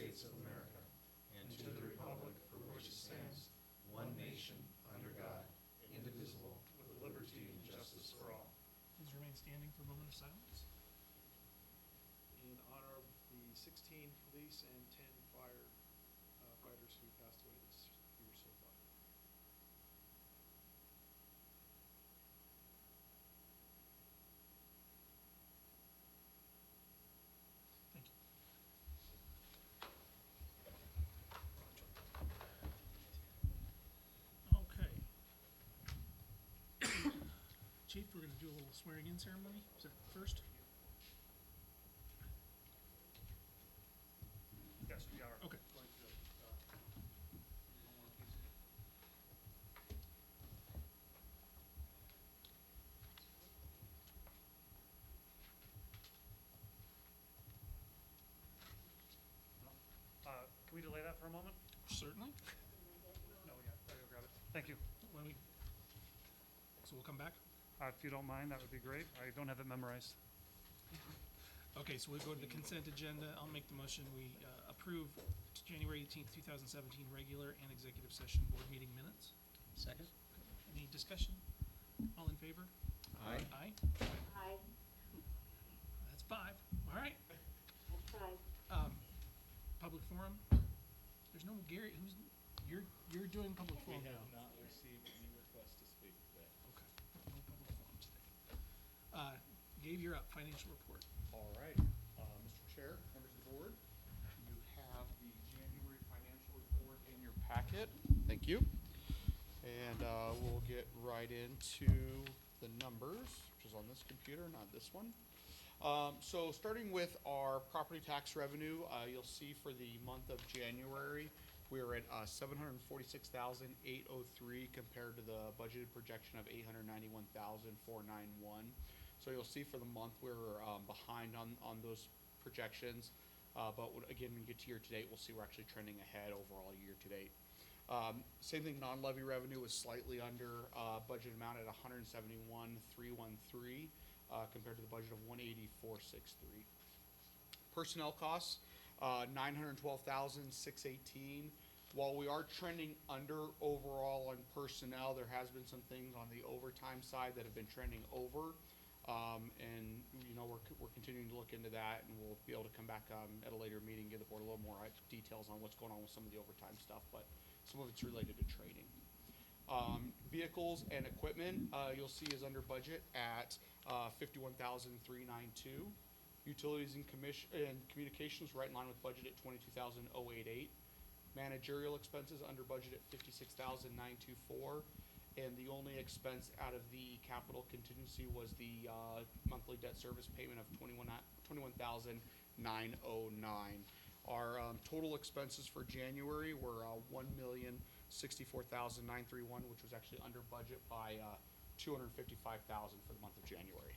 States of America and to the republic for which it stands, one nation, under God, indivisible, with liberty and justice for all. Please remain standing for a moment of silence. In honor of the 16 police and 10 fighters who passed away this year so far. Thank you. Okay. Chief, we're going to do a little swearing in ceremony. Is that first? Yes, we are. Okay. Going to one more piece. Can we delay that for a moment? Certainly. No, yeah, I'll go grab it. Thank you. So we'll come back. If you don't mind, that would be great. I don't have it memorized. Okay, so we'll go to the consent agenda. I'll make the motion. We approve January 18th, 2017 regular and executive session board meeting minutes. Second? Any discussion? All in favor? Aye. Aye. Aye. That's 5. All right. That's five. Public forum. There's no Gary. You're doing public forum now. Not received any request to speak today. Okay. No public forum today. Gabe, you're up. Financial report. All right, Mr. Chair, members of the board, you have the January financial report in your packet. Thank you. And we'll get right into the numbers, which is on this computer, not this one. So starting with our property tax revenue, you'll see for the month of January, we are at $746,803 compared to the budgeted projection of $891,491. So you'll see for the month we're behind on those projections, but again, when you get to year to date, we'll see we're actually trending ahead overall year to date. Same thing, non-levy revenue was slightly under budget amount at $171,313 compared to the budget of $184,603. Personnel costs, $912,618. While we are trending under overall on personnel, there has been some things on the overtime side that have been trending over. And you know, we're continuing to look into that, and we'll be able to come back at a later meeting, give the board a little more details on what's going on with some of the overtime stuff, but some of it's related to training. Vehicles and equipment, you'll see is under budget at $51,392. Utilities and communications right in line with budget at $22,088. Managerial expenses under budget at $56,924. And the only expense out of the capital contingency was the monthly debt service payment of $21,909. Our total expenses for January were $1,064,931, which was actually under budget by $255,000 for the month of January.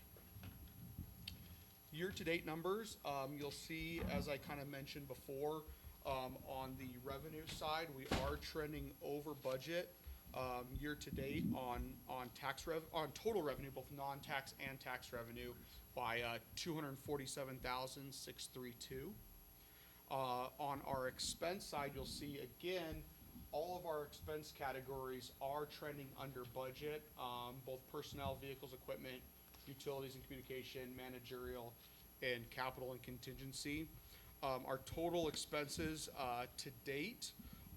Year-to-date numbers, you'll see, as I kind of mentioned before, on the revenue side, we are trending over budget. Year to date on total revenue, both non-tax and tax revenue, by $247,632. On our expense side, you'll see again all of our expense categories are trending under budget. Both personnel, vehicles, equipment, utilities and communication, managerial, and capital and contingency. Our total expenses to date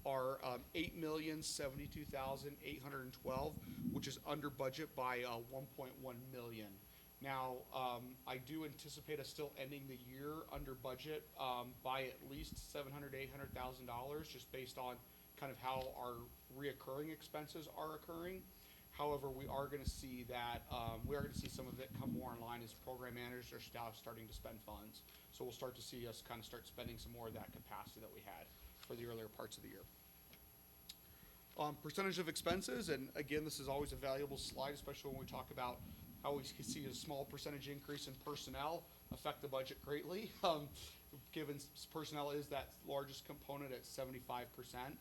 are $8,072,812, which is under budget by $1.1 million. Now, I do anticipate us still ending the year under budget by at least $700,000 to $800,000, just based on kind of how our reoccurring expenses are occurring. However, we are going to see that some of it come more in line as program managers or staff starting to spend funds. So we'll start to see us kind of start spending some more of that capacity that we had for the earlier parts of the year. Percentage of expenses, and again, this is always a valuable slide, especially when we talk about how we can see a small percentage increase in personnel affect the budget greatly, given personnel is that largest component at 75%,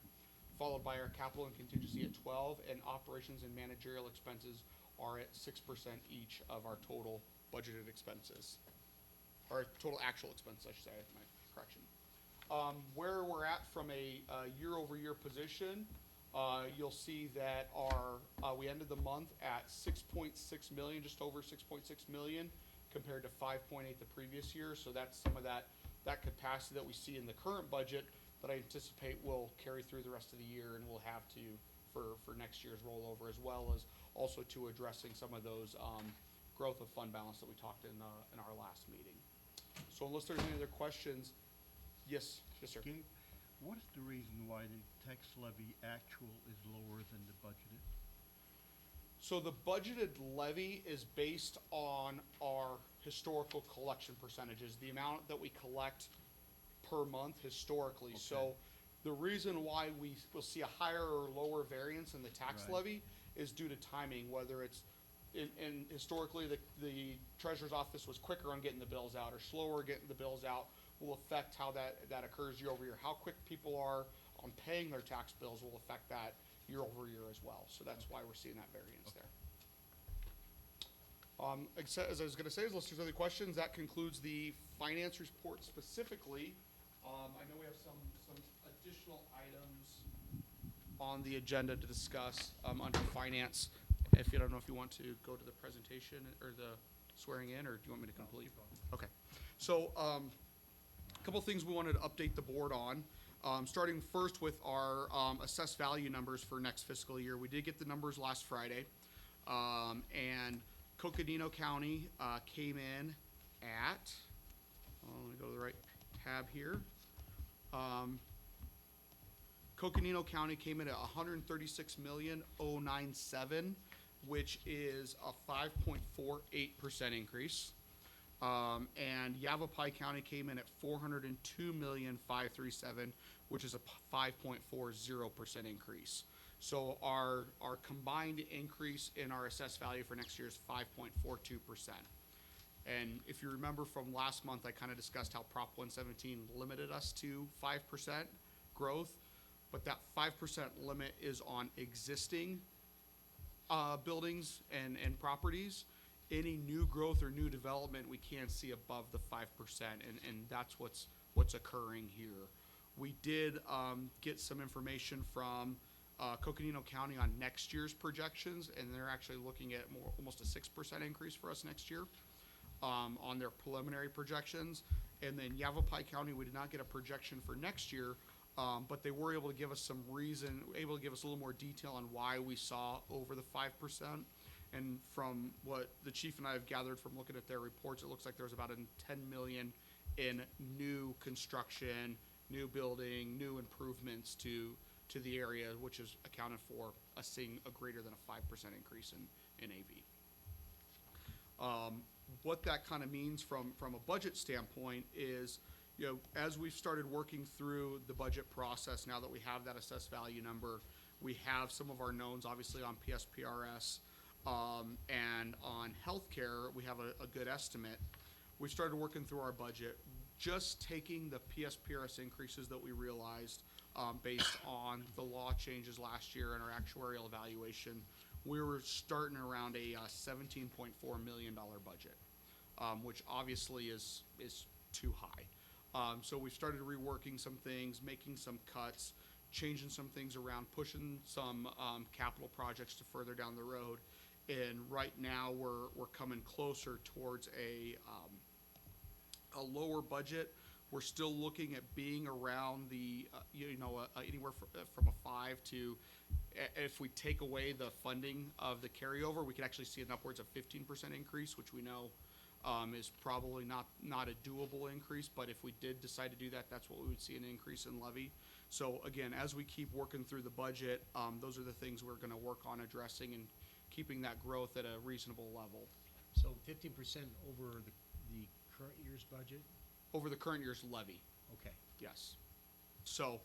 followed by our capital and contingency at 12%, and operations and managerial expenses are at 6% each of our total budgeted expenses, or total actual expenses, I should say, my correction. Where we're at from a year-over-year position, you'll see that we ended the month at 6.6 million, just over 6.6 million, compared to 5.8 the previous year. So that's some of that capacity that we see in the current budget that I anticipate will carry through the rest of the year, and we'll have to for next year's rollover, as well as also to addressing some of those growth of fund balance that we talked in our last meeting. So unless there's any other questions, yes, sir. Okay, what is the reason why the tax levy actual is lower than the budgeted? So the budgeted levy is based on our historical collection percentages, the amount that we collect per month historically. Okay. So the reason why we will see a higher or lower variance in the tax Right. levy is due to timing, whether it's in historically the treasurer's office was quicker on getting the bills out or slower getting the bills out, will affect how that occurs year over year. How quick people are on paying their tax bills will affect that year over year as well. So that's why we're seeing that variance there. As I was gonna say, unless there's other questions, that concludes the finance report specifically. I know we have some additional items on the agenda to discuss, under finance. If you don't know if you want to go to the presentation or the swearing in, or do you want me to complete? Okay. So, a couple things we wanted to update the board on. Starting first with our assessed value numbers for next fiscal year. We did get the numbers last Friday. And Coconino County came in at, let me go to the right tab here. Coconino County came in at 136,097, which is a 5.48% increase. And Yavapai County came in at 402,537, which is a 5.40% increase. So our combined increase in our assessed value for next year is 5.42%. And if you remember from last month, I kind of discussed how Prop 117 limited us to 5% growth, but that 5% limit is on existing buildings and properties. Any new growth or new development, we can't see above the 5%, and that's what's occurring here. We did get some information from Coconino County on next year's projections, and they're actually looking at almost a 6% increase for us next year on their preliminary projections. And then Yavapai County, we did not get a projection for next year, but they were able to give us a little more detail on why we saw over the 5%. And from what the chief and I have gathered from looking at their reports, it looks like there's about 10 million in new construction, new building, new improvements to the area, which is accounted for us seeing a greater than a 5% increase in AV. What that kind of means from a budget standpoint is, as we've started working through the budget process, now that we have that assessed value number, we have some of our knowns, obviously on PSPRS, and on healthcare, we have a good estimate. We started working through our budget, just taking the PSPRS increases that we realized based on the law changes last year and our actuarial evaluation. We were starting around a $17.4 million budget, which obviously is too high. So we started reworking some things, making some cuts, changing some things around, pushing some capital projects to further down the road. And right now we're coming closer towards a lower budget. We're still looking at being around the anywhere from a 5 to, if we take away the funding of the carryover, we could actually see an upwards of 15% increase, which we know is probably not a doable increase. But if we did decide to do that, that's what we would see, an increase in levy. So again, as we keep working through the budget, those are the things we're going to work on addressing and keeping that growth at a reasonable level. So 15% over the current year's budget? Over the current year's levy, Okay. yes. So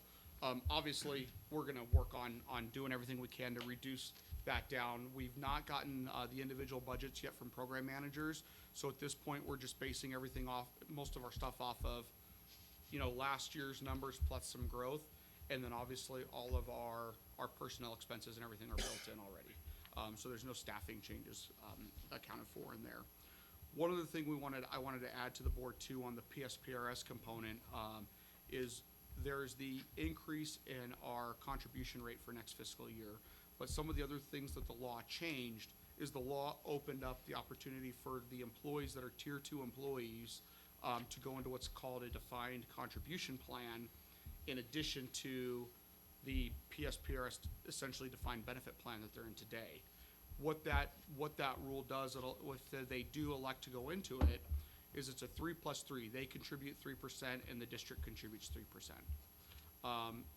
obviously, we're going to work on doing everything we can to reduce that down. We've not gotten the individual budgets yet from program managers. So at this point, we're just basing everything off, most of our stuff off of, last year's numbers plus some growth. And then obviously, all of our personnel expenses and everything are built in already. So there's no staffing changes accounted for in there. One other thing I wanted to add to the board too on the PSPRS component is there's the increase in our contribution rate for next fiscal year. But some of the other things that the law changed is the law opened up the opportunity for the employees that are tier 2 employees to go into what's called a defined contribution plan in addition to the PSPRS essentially defined benefit plan that they're in today. What that rule does, if they do elect to go into it, is it's a 3+3. They contribute 3% and the district contributes 3%.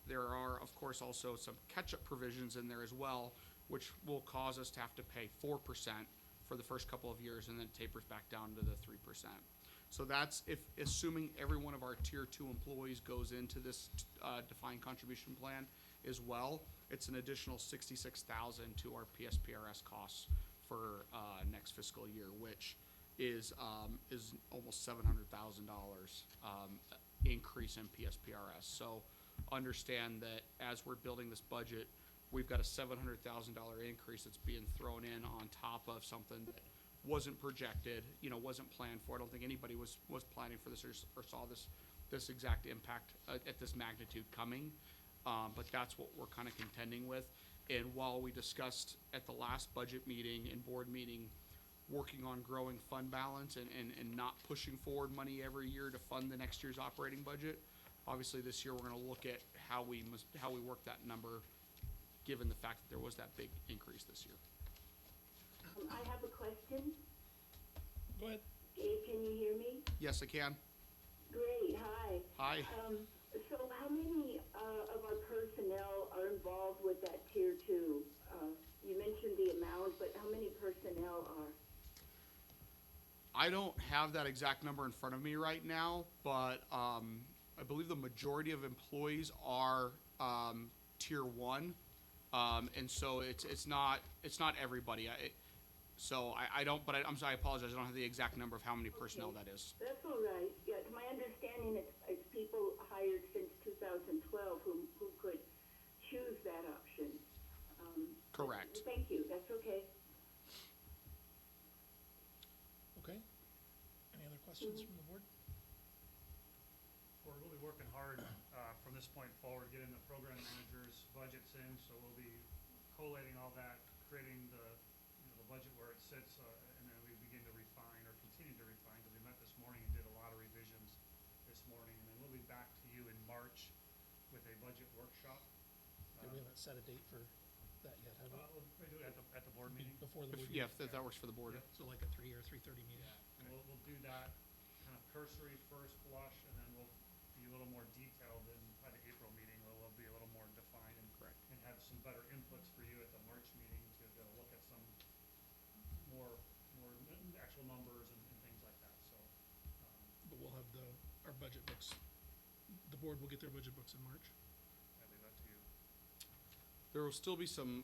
There are, of course, also some catch-up provisions in there as well, which will cause us to have to pay 4% for the first couple of years and then tapers back down to the 3%. So that's assuming every one of our tier 2 employees goes into this defined contribution plan as well. It's an additional $66,000 to our PSPRS costs for next fiscal year, which is almost $700,000 increase in PSPRS. So understand that as we're building this budget, we've got a $700,000 increase that's being thrown in on top of something that wasn't projected, wasn't planned for. I don't think anybody was planning for this or saw this exact impact at this magnitude coming. But that's what we're kind of contending with. And while we discussed at the last budget meeting and board meeting working on growing fund balance and not pushing forward money every year to fund the next year's operating budget, obviously this year we're going to look at how we work that number given the fact that there was that big increase this year. I have a question. Go ahead. Dave, can you hear me? Yes, I can. Great, hi. Hi. So how many of our personnel are involved with that tier 2? You mentioned the amount, but how many personnel are? I don't have that exact number in front of me right now, but I believe the majority of employees are tier 1, and so it's not everybody. I don't. But I'm sorry. I apologize. I don't have the exact number of how many personnel that is. That's all right. Yeah, to my understanding, it's people hired since 2012 who could choose that option. Correct. Thank you. That's okay. Okay. Any other questions from the board? We're really working hard from this point forward, getting the program managers' budgets in, so we'll be collating all that, creating the budget where it sits, and then we begin to refine or continue to refine, because we met this morning and did a lot of revisions this morning, and then we'll be back to you in March with a budget workshop. We haven't set a date for that yet, have we? We'll do it at the board meeting. Before the board Yeah, meeting? if that works for the board. Yeah. So like a 3 or 3:30 meeting? And we'll do that kind of cursory first blush, and then we'll be a little more detailed in by the April meeting, where we'll be a little more defined and Correct. and have some better inputs for you at the March meeting to be able to look at some more actual numbers and things like that. So, But we'll have our budget books, the board will get their budget books in March. I leave that to you. There will still be some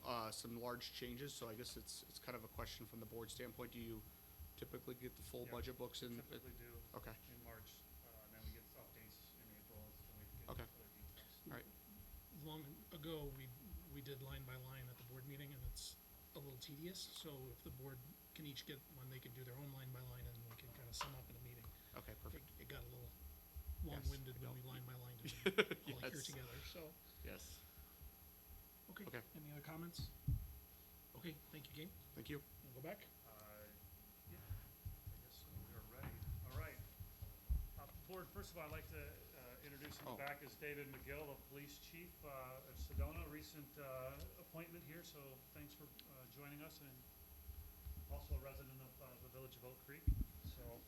large changes, so I guess it's kind of a question from the board standpoint. Do you typically get the full Yeah, budget books in? Typically do Okay. in March, and then we get updates in April as when we get Okay. other details. All right. Long ago, we did line by line at the board meeting, and it's a little tedious, so if the board can each get one, they can do their own line by line, and we can kind of sum up in a meeting. Okay. Perfect. It got a little Yes, long-winded I when know. we line by line did it all here Yes. together, so. Yes. Okay. Okay. Any other comments? Okay, thank you, Gabe. Thank you. We'll go back. Yeah, I guess we are ready. All right. Board, first of all, I'd like to introduce in the back is David McGill, the police chief of Sedona, recent appointment here, so thanks for joining us, and also a resident of the village of Oak Creek, so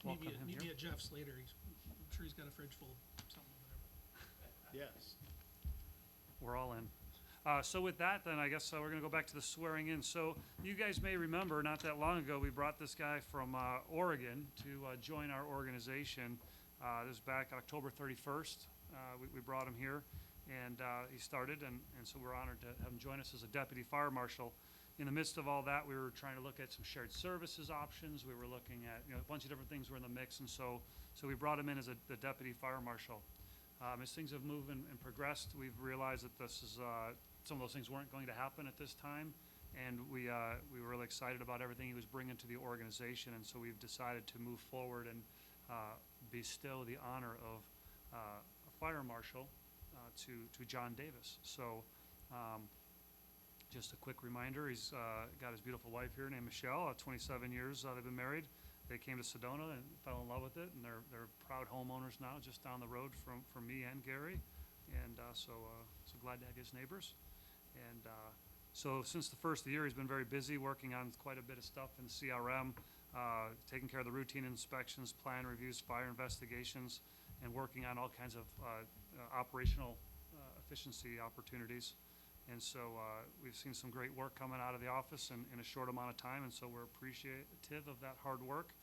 welcome him Meet me here. at Jeff's later. I'm sure he's got a fridge full of something over there. Yes. We're all in. So with that, then I guess we're going to go back to the swearing in. So you guys may remember, not that long ago, we brought this guy from Oregon to join our organization. This was back October 31st. We brought him here, and he started, and so we're honored to have him join us as a deputy fire marshal. In the midst of all that, we were trying to look at some shared services options. We were looking at a bunch of different things were in the mix, and so we brought him in as the deputy fire marshal. As things have moved and progressed, we've realized that this is some of those things weren't going to happen at this time, and we were really excited about everything he was bringing to the organization, and so we've decided to move forward and bestow the honor of a fire marshal to John Davis. So just a quick reminder, he's got his beautiful wife here named Michelle, 27 years they've been married. They came to Sedona and fell in love with it, and they're proud homeowners now, just down the road from me and Gary, and so glad to have his neighbors. And so since the first of the year, he's been very busy working on quite a bit of stuff in CRM, taking care of the routine inspections, plan reviews, fire investigations, and working on all kinds of operational efficiency opportunities. And so we've seen some great work coming out of the office in a short amount of time, and so we're appreciative of that hard work.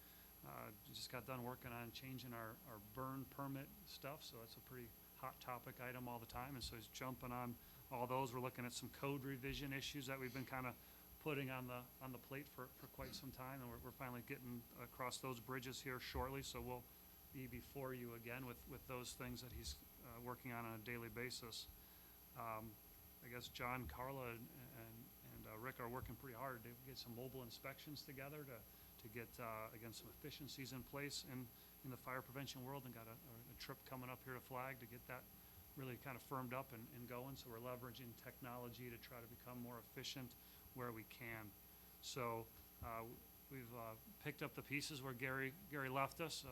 Just got done working on changing our burn permit stuff, so that's a pretty hot topic item all the time, and so he's jumping on all those. We're looking at some code revision issues that we've been kind of putting on the plate for quite some time, and we're finally getting across those bridges here shortly, so we'll be before you again with those things that he's working on a daily basis. I guess John, Carla, and Rick are working pretty hard to get some mobile inspections together to get, again, some efficiencies in place in the fire prevention world, and got a trip coming up here to Flag to get that really kind of firmed up and going. So we're leveraging technology to try to become more efficient where we can. So we've picked up the pieces where Gary left us.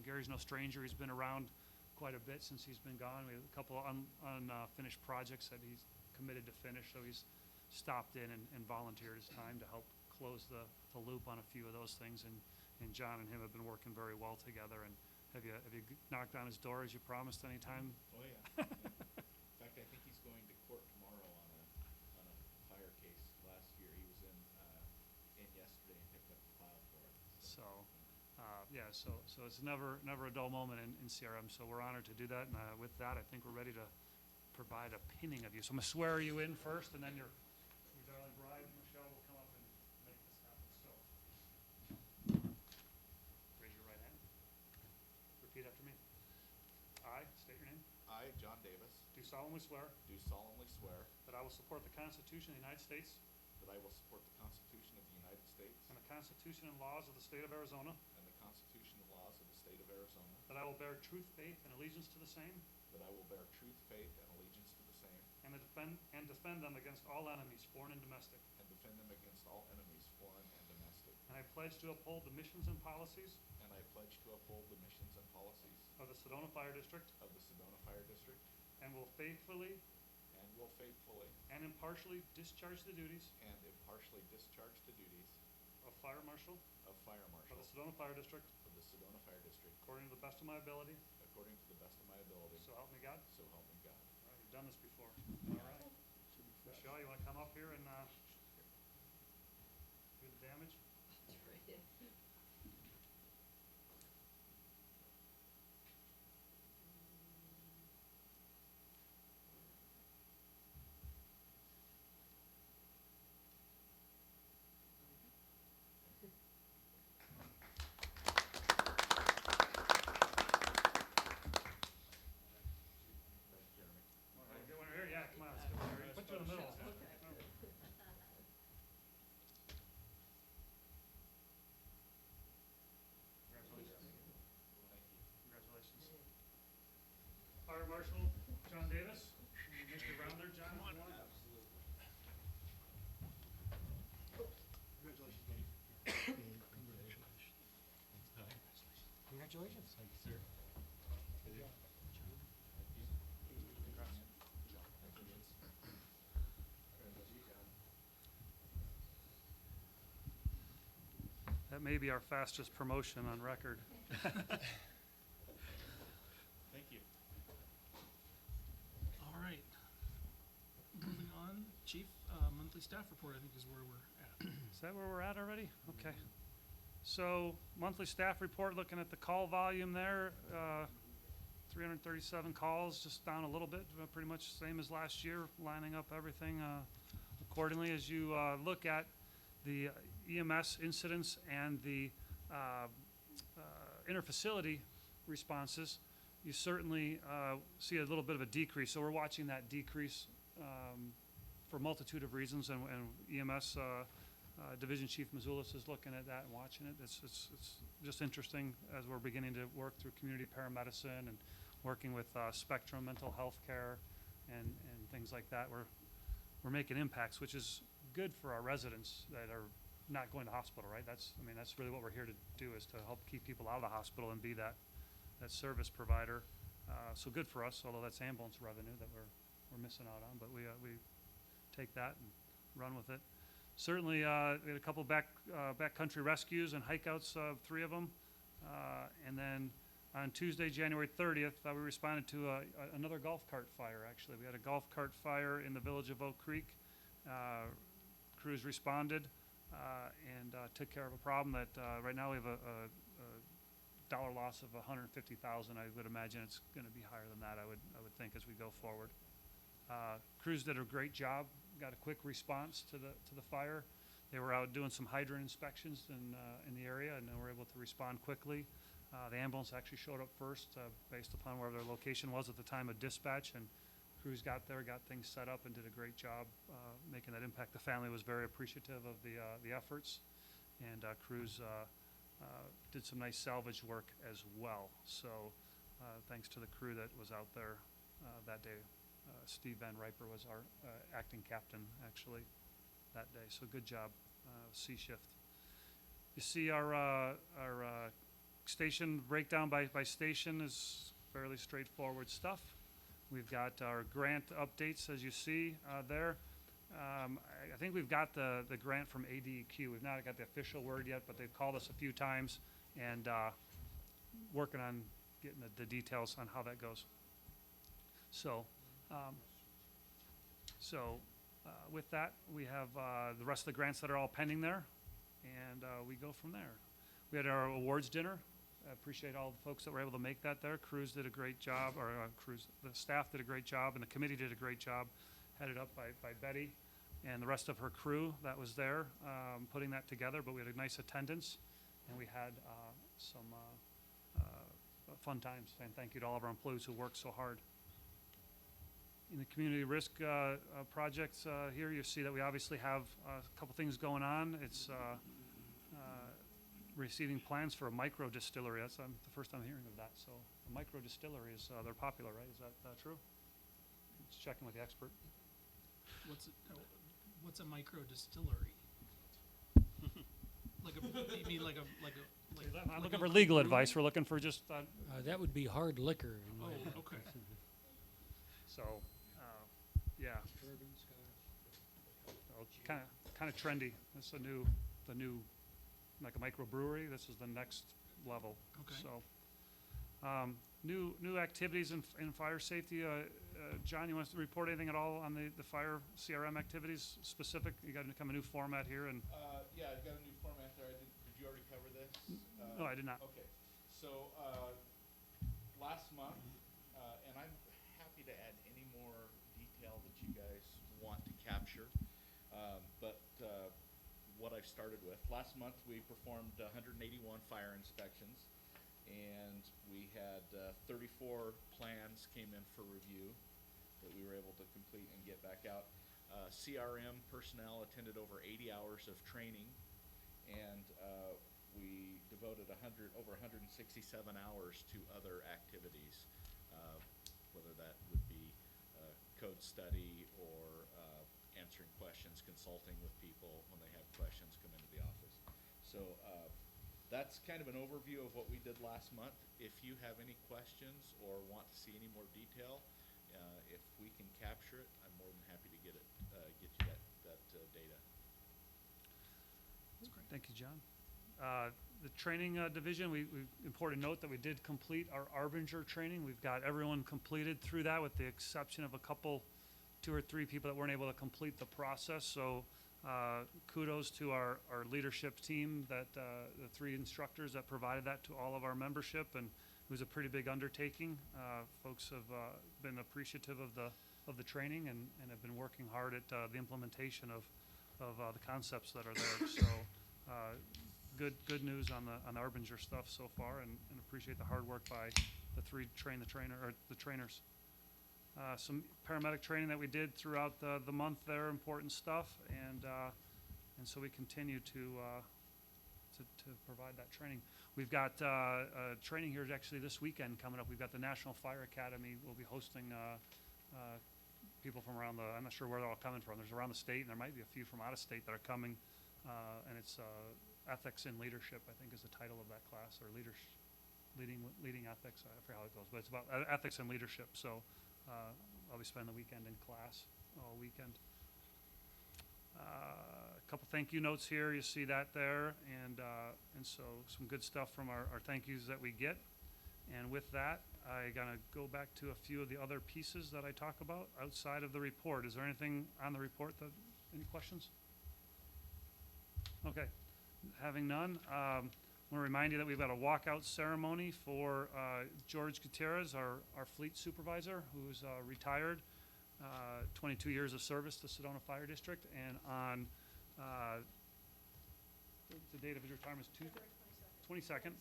Gary's no stranger. He's been around quite a bit since he's been gone. We have a couple of unfinished projects that he's committed to finish, so he's stopped in and volunteered his time to help close the loop on a few of those things, and John and him have been working very well together. And have you knocked on his door as you promised anytime? Oh, yeah. In fact, I think he's going to court tomorrow on a fire case. Last year, he was in yesterday and picked up the file for it. So it's never a dull moment in CRM, so we're honored to do that. And with that, I think we're ready to provide a pinning of you. So I'm gonna swear you in first, and then your darling bride, Michelle, will come up and make this happen. So raise your right hand. Repeat after me. I state your name. I, John Davis, Do solemnly swear do solemnly swear that I will support the Constitution of the United States that I will support the Constitution of the United States and the Constitution and laws of the state of Arizona, and the Constitution and laws of the state of Arizona, that I will bear truth, faith, and allegiance to the same, that I will bear truth, faith, and allegiance to the same, and defend them against all enemies, foreign and domestic. and defend them against all enemies, foreign and domestic. And I pledge to uphold the missions and policies And I pledge to uphold the missions and policies of the Sedona Fire District, of the Sedona Fire District, and will faithfully and will faithfully and impartially discharge the duties and impartially discharge the duties of fire marshal of fire of marshal the Sedona Fire District of the Sedona Fire District according to the best of my ability, according to the best of my ability, so help me God. so help me God. All right, you've done this before. All right. Michelle, you want to come up here and do the damage? Thanks, Jeremy. All right, get one here. Yeah, come on, let's go here. Put you in the middle. Congratulations. Fire Marshal John Davis, can you make your round there, John? If you want? Congratulations. Thank you, sir. That may be our fastest promotion on record. Thank you. All right. Moving on, Chief, monthly staff report, I think is where we're at. Is that where we're at already? Okay. So monthly staff report, looking at the call volume there, 337 calls, just down a little bit, pretty much same as last year, lining up everything accordingly. As you look at the EMS incidents and the interfacility responses, you certainly see a little bit of a decrease. So we're watching that decrease for a multitude of reasons, and EMS Division Chief Mazulis is looking at that and watching it. It's just interesting as we're beginning to work through community paramedicine and working with Spectrum Mental Health Care and things like that. We're making impacts, which is good for our residents that are not going to hospital, right? That's really what we're here to do, is to help keep people out of the hospital and be that service provider. So good for us, although that's ambulance revenue that we're missing out on, but we take that and run with it. Certainly, we had a couple backcountry rescues and hikeouts, 3 of them. And then on Tuesday, January 30th, we responded to another golf cart fire, actually. We had a golf cart fire in the village of Oak Creek. Crews responded and took care of a problem that right now we have a dollar loss of $150,000. I would imagine it's going to be higher than that, I would think, as we go forward. Crews did a great job, got a quick response to the fire. They were out doing some hydrant inspections in the area, and they were able to respond quickly. The ambulance actually showed up first based upon where their location was at the time of dispatch, and crews got there, got things set up, and did a great job making that impact. The family was very appreciative of the efforts, and crews did some nice salvage work as well. So thanks to the crew that was out there that day. Steve Van Riper was our acting captain, actually, that day. So good job, C shift. You see our station breakdown by station is fairly straightforward stuff. We've got our grant updates, as you see there. I think we've got the grant from ADEQ. We've not got the official word yet, but they've called us a few times and working on getting the details on how that goes. So, with that, we have the rest of the grants that are all pending there, and we go from there. We had our awards dinner. I appreciate all the folks that were able to make that there. Crews did a great job, or the staff did a great job, and the committee did a great job, headed up by Betty and the rest of her crew that was there putting that together. But we had a nice attendance, and we had some fun times. And thank you to all of our employees who worked so hard. In the community risk projects here, you see that we obviously have a couple things going on. It's receiving plans for a micro distillery. That's the first time hearing of that. So a micro distillery is they're popular, right? Is that true? Just checking with the expert. What's a micro distillery? You mean like I'm like looking a for legal brewery? advice. We're looking for just That would be hard liquor. in my Oh, opinion. okay. so yeah. Kind of trendy. This is the new like a microbrewery. This is the next level. Okay. So new activities in fire safety. John, you want to report anything at all on the fire CRM activities specific? You got to come a new format here, and Yeah, I've got a new format there. Did you already cover this? no, I did not. Okay, so last month, and I'm happy to add any more detail that you guys want to capture, but what I've started with. Last month we performed 181 fire inspections, and we had 34 plans came in for review that we were able to complete and get back out. CRM personnel attended over 80 hours of training, and we devoted over 167 hours to other activities, whether that would be code study or answering questions, consulting with people when they have questions come into the office. So that's kind of an overview of what we did last month. If you have any questions or want to see any more detail, if we can capture it, I'm more than happy to get you that data. That's great. Thank you, John. The training division, we important note that we did complete our Arbinger training. We've got everyone completed through that, with the exception of a couple, 2 or 3 people that weren't able to complete the process. So kudos to our leadership team, that the 3 instructors that provided that to all of our membership, and it was a pretty big undertaking. Folks have been appreciative of the training and have been working hard at the implementation of the concepts that are there. So good news on the Arbinger stuff so far, and appreciate the hard work by the 3 trainers. Some paramedic training that we did throughout the month there, important stuff, and so we continue to to provide that training. We've got training here actually this weekend coming up. We've got the National Fire Academy. We'll be hosting people from around the, I'm not sure where they're all coming from. There's around the state, and there might be a few from out of state that are coming. And it's Ethics and Leadership, I think, is the title of that class, or leading ethics. I forget how it goes, but it's about ethics and leadership. So I'll be spending the weekend in class all weekend. A couple thank you notes here. You see that there, and so some good stuff from our thank yous that we get. And with that, I'm gonna go back to a few of the other pieces that I talk about outside of the report. Is there anything on the report that, any questions? Okay, having none, I want to remind you that we've got a walkout ceremony for George Gutierrez, our fleet supervisor, who's retired, 22 years of service to Sedona Fire District, and on the date of his retirement is 22nd.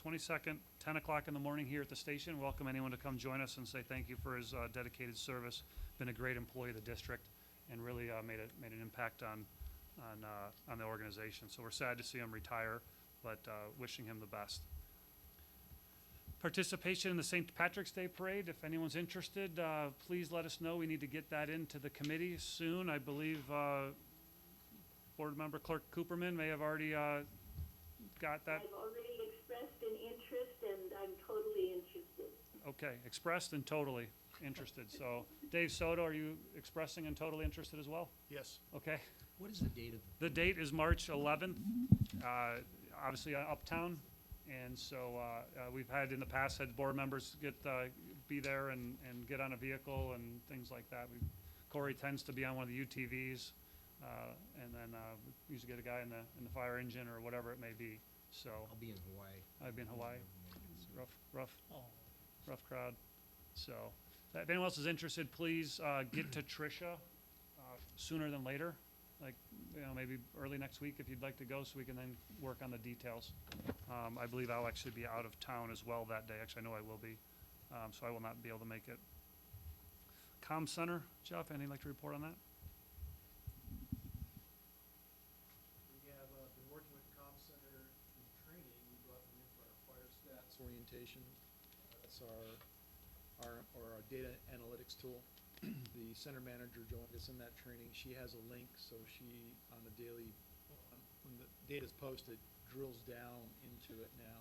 22nd, 10 o'clock in the morning here at the station. Welcome anyone to come join us and say thank you for his dedicated service. Been a great employee of the district, and really made an impact on the organization. So we're sad to see him retire, but wishing him the best. Participation in the St. Patrick's Day Parade. If anyone's interested, please let us know. We need to get that into the committee soon. I believe Board Member Clerk Cooperman may have already got that. I've already expressed an interest, and I'm totally interested. Okay, expressed and totally interested. So Dave Soto, are you expressing and totally interested as well? Yes. Okay. What is the date of? The date is March 11th, obviously uptown. And so we've had in the past had board members be there and get on a vehicle and things like that. Corey tends to be on one of the UTVs, and then we usually get a guy in the fire engine or whatever it may be. So I'll be in Hawaii. I've been in Hawaii. It's rough crowd. So if anyone else is interested, please get to Tricia sooner than later. Like, maybe early next week if you'd like to go, so we can then work on the details. I believe I'll actually be out of town as well that day. Actually, I know I will be, so I will not be able to make it. Comm Center, Jeff, anything you'd like to report on that? We have been working with the Comm Center in training. We brought them in for our fire stats orientation. That's our data analytics tool. The center manager joined us in that training. She has a link, so she, on the daily, when the data's posted, drills down into it now.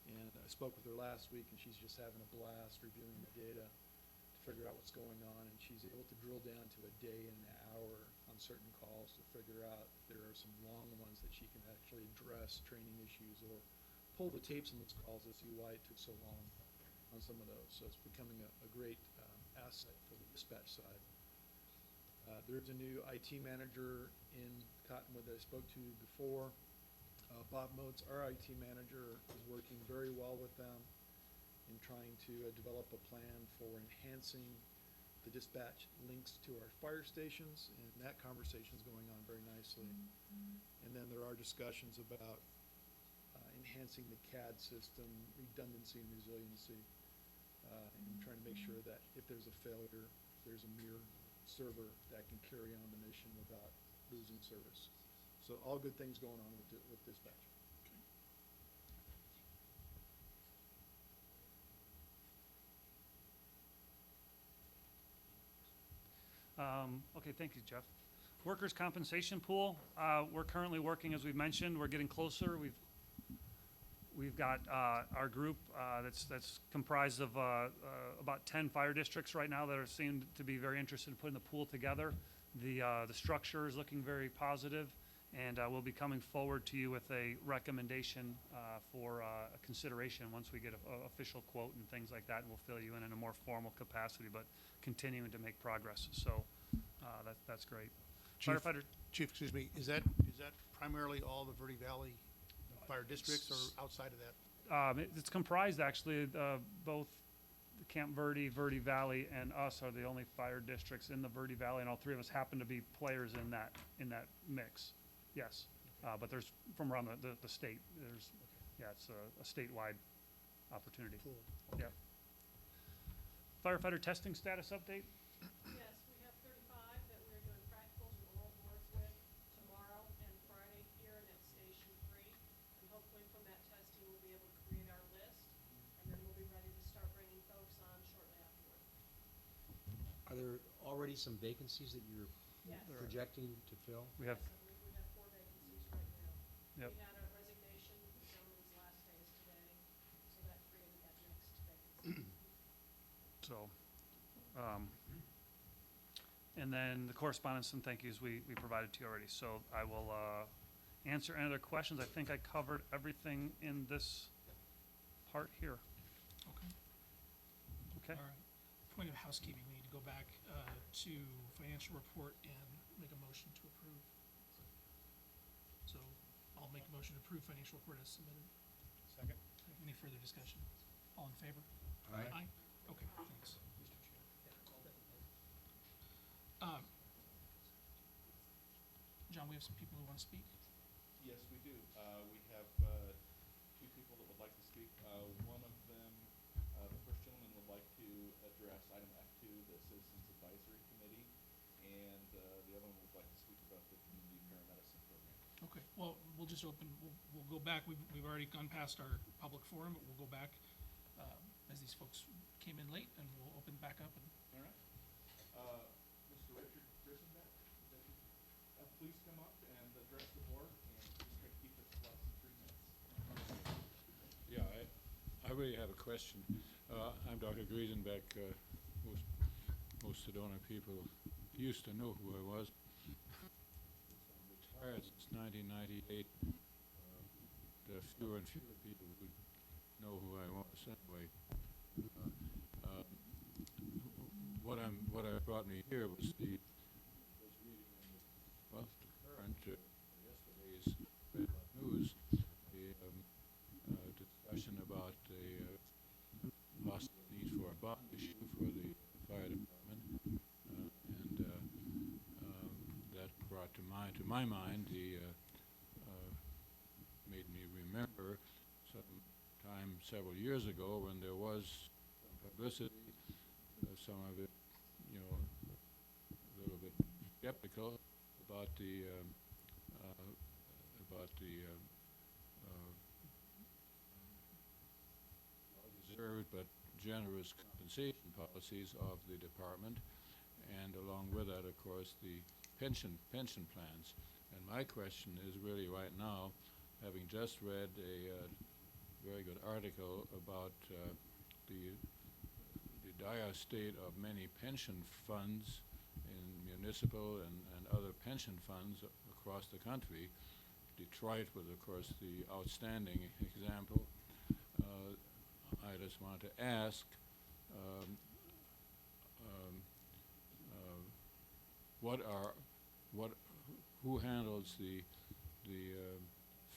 And I spoke with her last week, and she's just having a blast reviewing the data to figure out what's going on. And she's able to drill down to a day and an hour on certain calls to figure out if there are some long ones that she can actually address training issues, or pull the tapes on those calls to see why it took so long on some of those. So it's becoming a great asset for the dispatch side. There's a new IT manager in Cottonwood that I spoke to before. Bob Motes, our IT manager, is working very well with them in trying to develop a plan for enhancing the dispatch links to our fire stations, and that conversation is going on very nicely. And then there are discussions about enhancing the CAD system, redundancy and resiliency, and trying to make sure that if there's a failure, there's a mirror server that can carry on the mission without losing service. So all good things going on with dispatch. Okay, thank you, Jeff. Workers' compensation pool. We're currently working, as we've mentioned. We're getting closer. We've got our group that's comprised of about 10 fire districts right now that seem to be very interested in putting the pool together. The structure is looking very positive, and we'll be coming forward to you with a recommendation for a consideration once we get an official quote and things like that, and we'll fill you in a more formal capacity, but continuing to make progress. So that's great. Chief, Firefighter. Chief, excuse me, is that primarily all the Verde Valley fire districts, or outside of that? It's comprised actually both Camp Verde, Verde Valley, and us are the only fire districts in the Verde Valley, and all three of us happen to be players in that mix. Yes, but there's from around the state. There's it's a statewide opportunity. Cool. Yeah. Firefighter testing status update. Yes, we have 35 that we're doing practicals and oral boards with tomorrow and already some vacancies that you're Yes. projecting to fill? We have, Yes, I believe we have 4 vacancies right now. Yep. We had a resignation, the gentleman's last day is today, so that created that next vacancy. so, and then the correspondence and thank yous we provided to you already. So I will answer any other questions. I think I covered everything in this part here. Okay. Okay? All right. Point of housekeeping, we need to go back to financial report and make a motion to approve. So I'll make a motion to approve financial report as submitted. Second. Any further discussion? All in favor? Aye. Okay, thanks. John, we have some people who want to speak. Yes, we do. We have two people that would like to speak. One of them, the first gentleman would like to address item F2, the Citizens Advisory Committee, and the other one would like to speak about the community paramedicine program. Okay, well, we'll just open, we'll go back, we've already gone past our public forum, but we'll go back as these folks came in late, and we'll open back up and. All right. Mr. Richard Grisenbeck, is that you? Please come up and address the board, and please try to keep it less than 3 minutes. Yeah, I really have a question. I'm Dr. Griesenbeck. Most Sedona people used to know who I was. I'm retired since 1998. There are fewer and fewer people who know who I was anyway. What brought me here was the current yesterday's Red Hot News, the discussion about the possible need for a bond issue for the fire department, and that brought to my mind the made me remember some time several years ago when there was some publicity, some of it, a little bit skeptical about the well-deserved but generous compensation policies of the department, and along with that, of course, the pension plans. And my question is really right now, having just read a very good article about the dire state of many pension funds in municipal and other pension funds across the country. Detroit was, of course, the outstanding example. I just want to ask, who handles the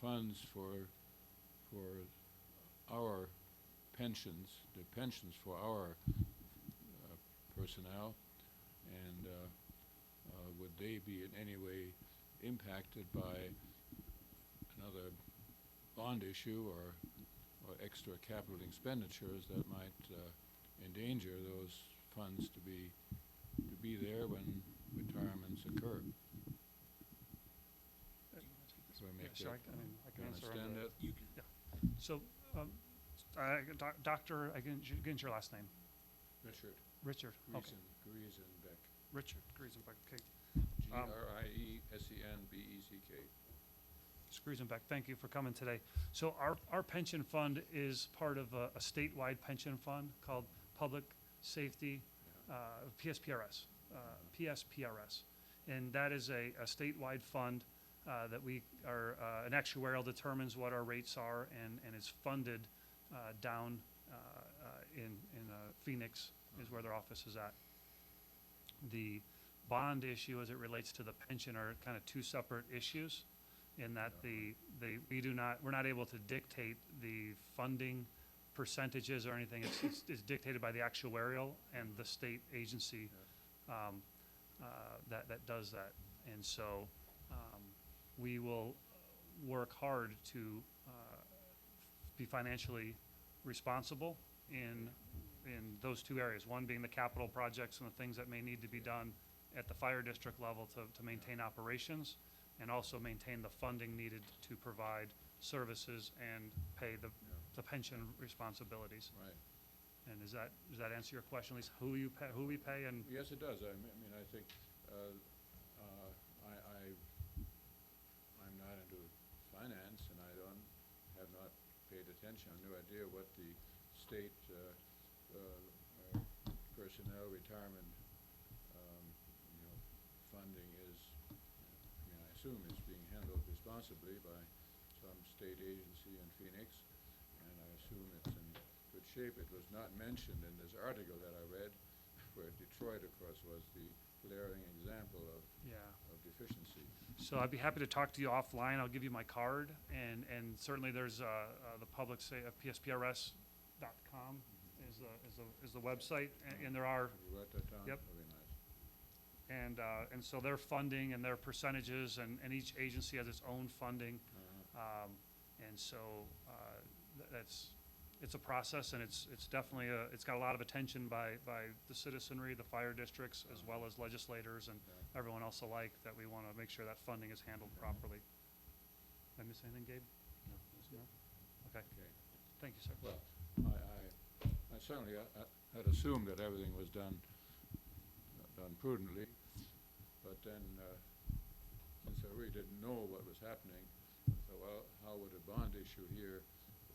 funds for our pensions, the pensions for our personnel, and would they be in any way impacted by another bond issue or extra capital expenditures that might endanger those funds to be there when retirements occur? So I make Sure, that, I can answer. understand that? You can, So, Doctor, I can get your last name. Richard Richard. Okay. Griesenbeck. Richard Griesenbeck. Okay. Griesenbeck. Mr. Griesenbeck, thank you for coming today. So our pension fund is part of a statewide pension fund called Public Safety, PSPRS, PSPRS. And that is a statewide fund that we are, an actuarial determines what our rates are and is funded down in Phoenix is where their office is at. The bond issue as it relates to the pension are kind of two separate issues in that we're not able to dictate the funding percentages or anything. It's dictated by the actuarial and the state agency that does that. And so we will work hard to be financially responsible in those two areas. One being the capital projects and the things that may need to be done at the fire district level to maintain operations, and also maintain the funding needed to provide services and pay the pension responsibilities. Right. And does that answer your question, at least who we pay and? Yes, it does. I mean, I think, I'm not into finance, and have not paid attention. I have no idea what the state personnel retirement, funding is. I mean, I assume it's being handled responsibly by some state agency in Phoenix, and I assume it's in good shape. It was not mentioned in this article that I read, where Detroit, of course, was the glaring example of deficiency. So I'd be happy to talk to you offline. I'll give you my card, and certainly there's the public psprs.com is the website, and there are. Could you write that down? Yep. That'd be nice. And so their funding and their percentages, and each agency has its own funding, and so it's a process, and it's definitely it's got a lot of attention by the citizenry, the fire districts, as well as legislators and everyone else alike, that we want to make sure that funding is handled properly. Did I miss anything, Gabe? No. Okay. Okay. Thank you, sir. Well, I certainly had assumed that everything was done prudently, but then since I really didn't know what was happening, I thought, well, how would a bond issue here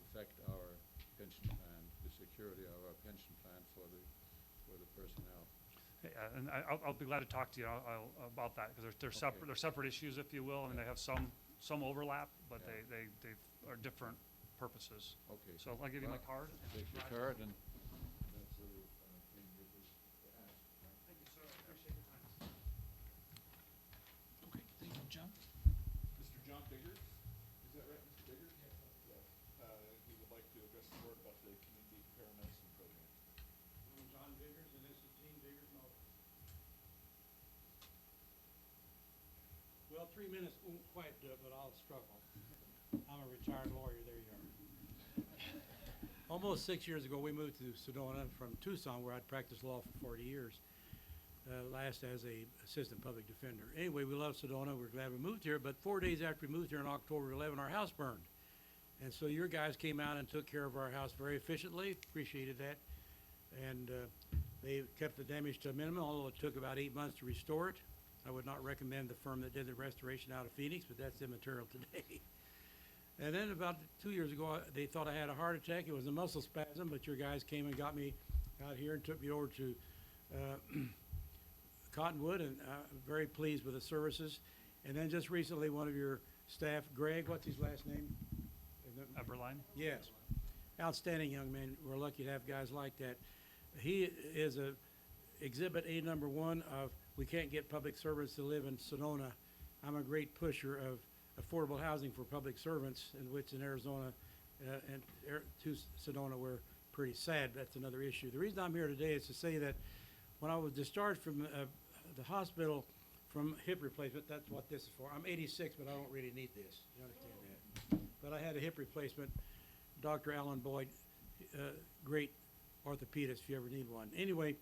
affect our pension plan, the security of our pension plan for the personnel? And I'll be glad to talk to you about that, because they're separate issues, if you will. I mean, they have some overlap, but they are different purposes. Okay. So I'll give you my card. Take your card, and that's the thing you just asked. Thank you, sir. I appreciate your time. Okay, thank you, John. Mr. John Biggers, is that right, Mr. Biggers? Yes. He would like to address the board about the community paramedicine program. I'm John Biggers, and this is Gene Biggers. Well, 3 minutes won't quite do it, but I'll struggle. I'm a retired lawyer, there you are. Almost 6 years ago, we moved to Sedona from Tucson, where I'd practiced law for 40 years, last as a assistant public defender. Anyway, we love Sedona, we're glad we moved here, but 4 days after we moved here on October 11, our house burned. And so your guys came out and took care of our house very efficiently, appreciated that. And they kept the damage to a minimum, although it took about 8 months to restore it. I would not recommend the firm that did the restoration out of Phoenix, but that's immaterial today. And then about 2 years ago, they thought I had a heart attack. It was a muscle spasm, but your guys came and got me out here and took me over to Cottonwood, and I'm very pleased with the services. And then just recently, one of your staff, Greg, what's his last name? Eberline? Yes. Outstanding young man. We're lucky to have guys like that. He is a exhibit A #1 of we can't get public servants to live in Sedona. I'm a great pusher of affordable housing for public servants, in which in Arizona and to Sedona we're pretty sad. That's another issue. The reason I'm here today is to say that when I was discharged from the hospital from hip replacement, that's what this is for. I'm 86, but I don't really need this. You understand that? But I had a hip replacement. Dr. Alan Boyd, great orthopedist if you ever need one. Anyway,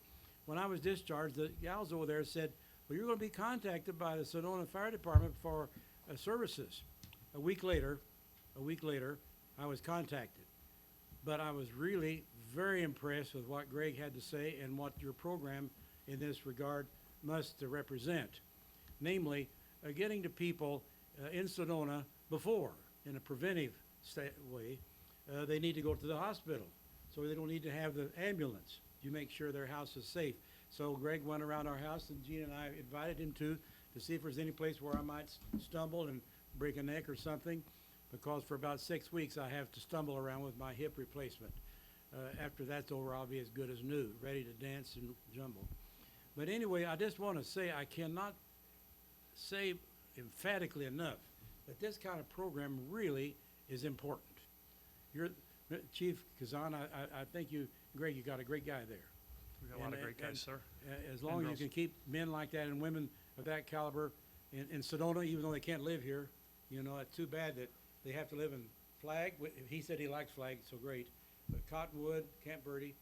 when I was discharged, the gals over there said, well, you're going to be contacted by the Sedona Fire Department for services. A week later, I was contacted. But I was really very impressed with what Greg had to say and what your program in this regard must represent. Namely, getting to people in Sedona before, in a preventive way, they need to go to the hospital. So they don't need to have the ambulance. You make sure their house is safe. So Greg went around our house, and Gene and I invited him to see if there's any place where I might stumble and break a neck or something, because for about 6 weeks I have to stumble around with my hip replacement. After that's over, I'll be as good as new, ready to dance and jumble. But anyway, I just want to say I cannot say emphatically enough that this kind of program really is important. You're Chief Kazan, I think you, Greg, you got a great guy there. We've got a lot of great guys, sir. As long as you can keep men like that and women of that caliber in Sedona, even though they can't live here, you know, it's too bad that they have to live in Flag. He said he likes Flag, so great. But Cottonwood, Camp Verde,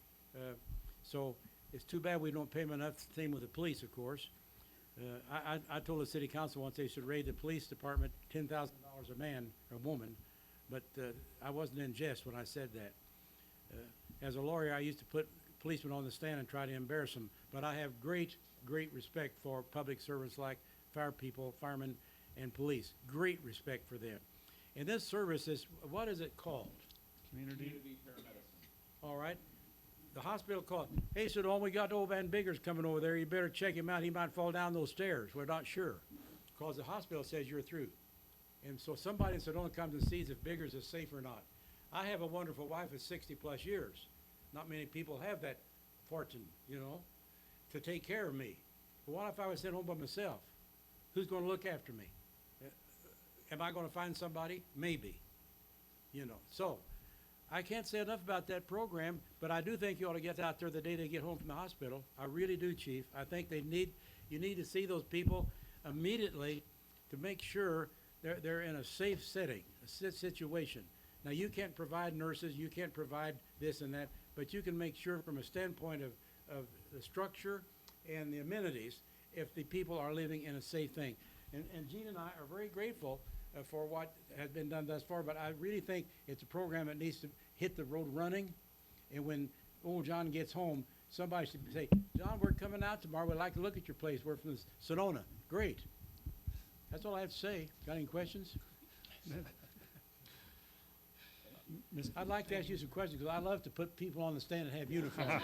so it's too bad we don't pay them enough. Same with the police, of course. I told the city council once they should raid the police department $10,000 a man or woman, but I wasn't in jest when I said that. As a lawyer, I used to put policemen on the stand and try to embarrass them, but I have great respect for public servants like fire people, firemen, and police. Great respect for them. And this service is, what is it called? Community. All right? The hospital called, hey, Sedona, we got old Van Biggers coming over there. You better check him out. He might fall down those stairs. We're not sure. Because the hospital says you're through. And so somebody in Sedona comes and sees if Biggers is safe or not. I have a wonderful wife of 60-plus years. Not many people have that fortune, you know, to take care of me. But what if I was sent home by myself? Who's going to look after me? Am I going to find somebody? Maybe. You know, so I can't say enough about that program, but I do think you ought to get out there the day they get home from the hospital. I really do, Chief. I think you need to see those people immediately to make sure they're in a safe setting, a situation. Now, you can't provide nurses, you can't provide this and that, but you can make sure from a standpoint of the structure and the amenities if the people are living in a safe thing. And Gene and I are very grateful for what has been done thus far, but I really think it's a program that needs to hit the road running. And when old John gets home, somebody should say, John, we're coming out tomorrow. We'd like to look at your place. We're from Sedona. Great. That's all I have to say. Got any questions? I'd like to ask you some questions because I love to put people on the stand and have uniforms.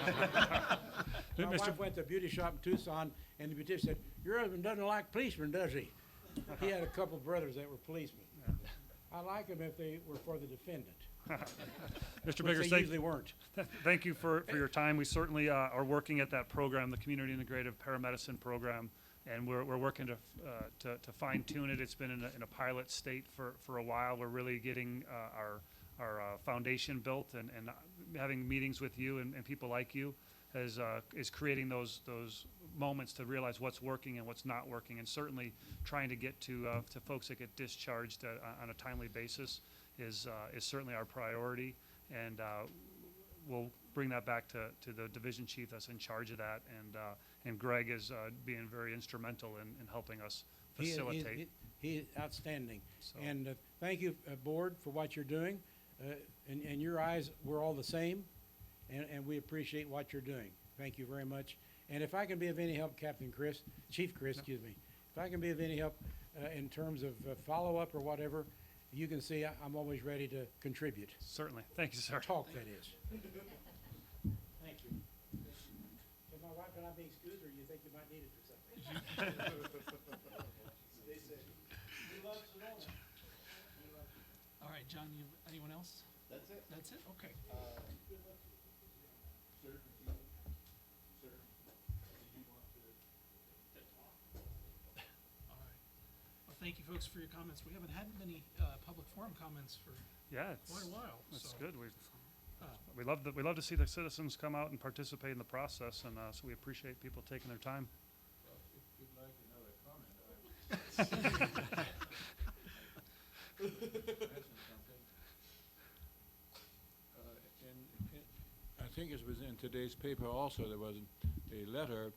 My wife went to a beauty shop in Tucson, and the beautician said, your husband doesn't like policemen, does he? He had a couple of brothers that were policemen. I like them if they were for the defendant. Mr. Which Biggers, they usually weren't. thank you for your time. We certainly are working at that program, the Community Integrative Paramedicine Program, and we're working to fine tune it. It's been in a pilot state for a while. We're really getting our foundation built, and having meetings with you and people like you is creating those moments to realize what's working and what's not working, and certainly trying to get to folks that get discharged on a timely basis is certainly our priority, and we'll bring that back to the division chief that's in charge of that, and Greg is being very instrumental in helping us facilitate. He is outstanding. So- And thank you, board, for what you're doing. In your eyes, we're all the same, and we appreciate what you're doing. Thank you very much. And if I can be of any help, Chief Chris, excuse me, if I can be of any help in terms of follow-up or whatever, you can see I'm always ready to contribute. Certainly. Thank you, sir. Talk, that is. Thank you. Is my wife and I being excused, or you think you might need it for something? Stay safe. We love Sedona. All right, John, anyone else? That's it. That's it? Okay. All right. Well, thank you, folks, for your comments. We haven't had many public forum comments for Yeah, quite a while. That's so, good. uh, We love to see the citizens come out and participate in the process, and so we appreciate people taking their time. If you'd like another comment, mention something. I think it was in today's paper also, there was a letter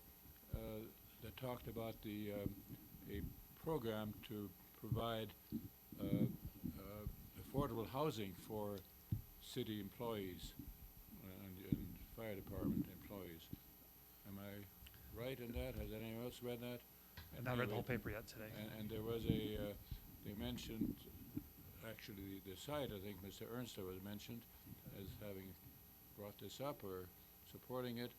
that talked about a program to provide affordable housing for city employees and fire department employees. Am I right in that? Has anyone else read that? And I read the Anyway, whole paper yet today. And there was they mentioned, actually the site, I think Mr. Ernster was mentioned as having brought this up or supporting it,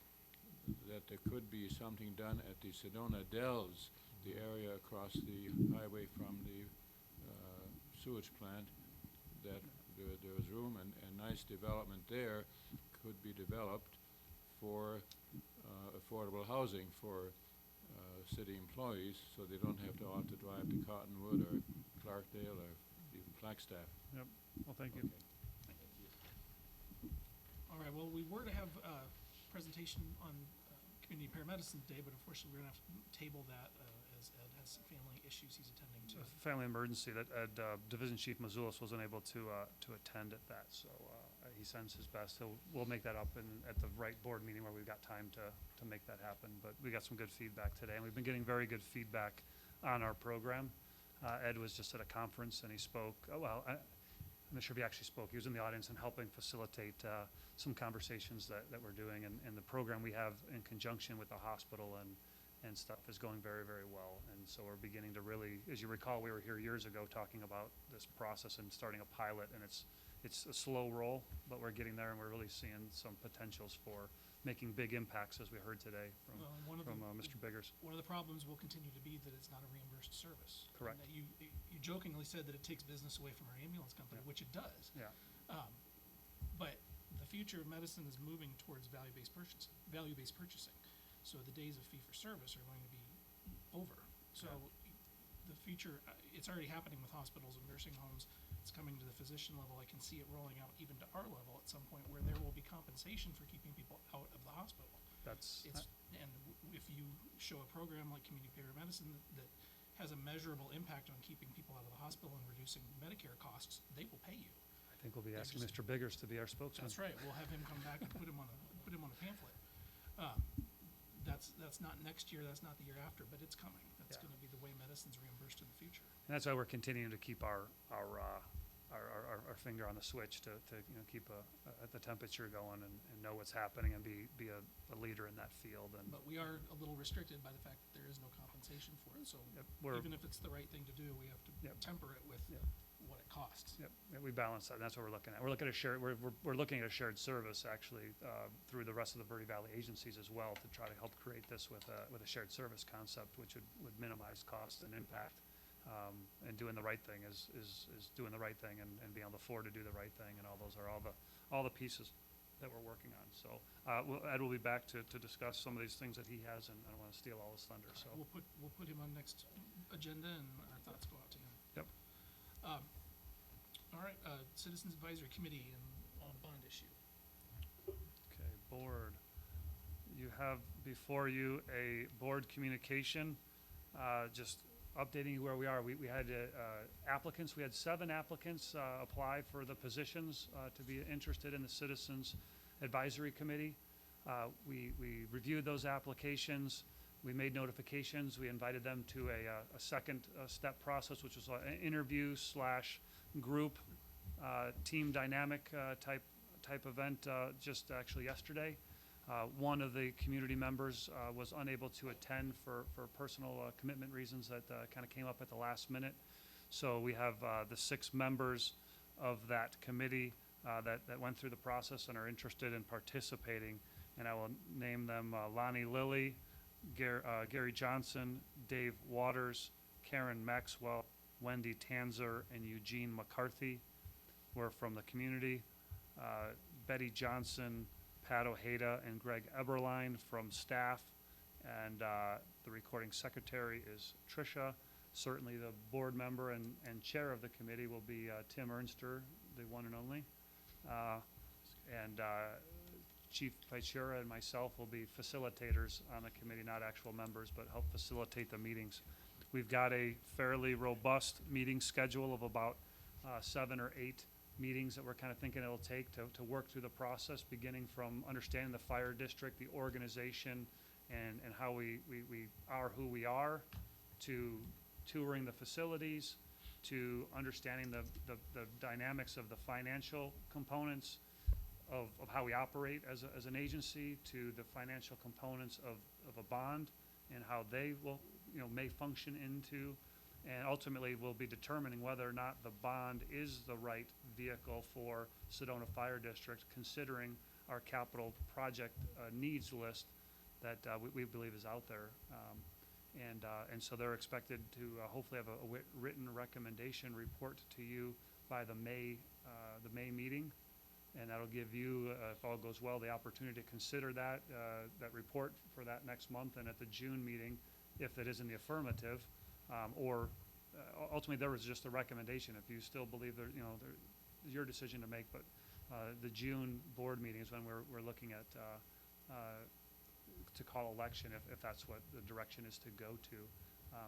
that there could be something done at the Sedona Dells, the area across the highway from the sewage plant, that there was room and nice development there could be developed for affordable housing for city employees, so they don't have to all to drive to Cottonwood or Clarkdale or even Flagstaff. Yep. Well, thank you. all right, well, we were to have a presentation on Community Paramedicine Day, but unfortunately, we're going to have to table that as Ed has some family issues he's attending to. A family emergency that Division Chief Mazulis wasn't able to attend at that, so he sends his best. We'll make that up at the right board meeting where we've got time to make that happen. But we got some good feedback today, and we've been getting very good feedback on our program. Ed was just at a conference and he spoke. I'm not sure if he actually spoke. He was in the audience and helping facilitate some conversations that we're doing, and the program we have in conjunction with the hospital and stuff is going very, very well. And so we're beginning to really, as you recall, we were here years ago talking about this process and starting a pilot, and it's a slow roll, but we're getting there, and we're really seeing some potentials for making big impacts, as we heard today from Well, and Mr. Biggers. one of the problems will continue to be that it's not a reimbursed service. Correct. And that you jokingly said that it takes business away from our ambulance company, Yeah. which it does. Yeah. But the future of medicine is moving towards value-based purchasing. So the days of fee-for-service are going to be over. So the future, it's already happening with hospitals and nursing homes. It's coming to the physician level. I can see it rolling out even to our level at some point, where there will be compensation for keeping people out of the hospital. If you show a program like community payer medicine that has a measurable impact on keeping people out of the hospital and reducing Medicare costs, they will pay you. I think we'll be They're asking just- Mr. Biggers to be our spokesman. That's right. We'll have him come back and put him on a pamphlet. That's not next year. That's not the year after, but it's coming. That's Yeah. going to be the way medicine's reimbursed in the future. And that's why we're continuing to keep our finger on the switch to keep the temperature going and know what's happening and be a leader in that field. And But we are a little restricted by the fact that there is no compensation for it. So we're- even if it's the right thing to do, we have to Yep. temper it with Yep. what it costs. Yep, yeah, we balance that, and that's what we're looking at. We're looking at we're looking at a shared service, actually, through the rest of the Verde Valley agencies as well, to try to help create this with a shared service concept, which would minimize cost and impact. And doing the right thing is doing the right thing, and being able to afford to do the right thing, and all those are all the pieces that we're working on. So, Ed will be back to discuss some of these things that he has, and I don't want to steal all his thunder, so. We'll put him on next agenda, and our thoughts go out to him. Yep. All right, Citizens Advisory Committee on bond issue. Okay, board. You have before you a board communication, just updating you where we are. We had applicants, we had 7 applicants apply for the positions to be interested in the Citizens Advisory Committee. We reviewed those applications. We made notifications. We invited them to a second step process, which was an interview / group team dynamic type event just actually yesterday. One of the community members was unable to attend for personal commitment reasons that kind of came up at the last minute. So we have the 6 members of that committee that went through the process and are interested in participating. And I will name them Lonnie Lilly, Gary Johnson, Dave Waters, Karen Maxwell, Wendy Tanzer, and Eugene McCarthy were from the community. Betty Johnson, Pat Ojeda, and Greg Eberline from staff. And the recording secretary is Tricia. Certainly the board member and chair of the committee will be Tim Ernster, the one and only. And Chief Paichura and myself will be facilitators on the committee, not actual members, but help facilitate the meetings. We've got a fairly robust meeting schedule of about 7 or 8 meetings that we're kind of thinking it'll take to work through the process, beginning from understanding the fire district, the organization, and how we are who we are, to touring the facilities, to understanding the dynamics of the financial components of how we operate as an agency, to the financial components of a bond and how they will, may function into, and ultimately we'll be determining whether or not the bond is the right vehicle for Sedona Fire District, considering our capital project needs list that we believe is out there. And so they're expected to hopefully have a written recommendation report to you by the May meeting. And that'll give you, if all goes well, the opportunity to consider that report for that next month, and at the June meeting, if it is in the affirmative, or ultimately there was just a recommendation. If you still believe there, there's your decision to make, but the June board meeting is when we're looking at to call election, if that's what the direction is to go to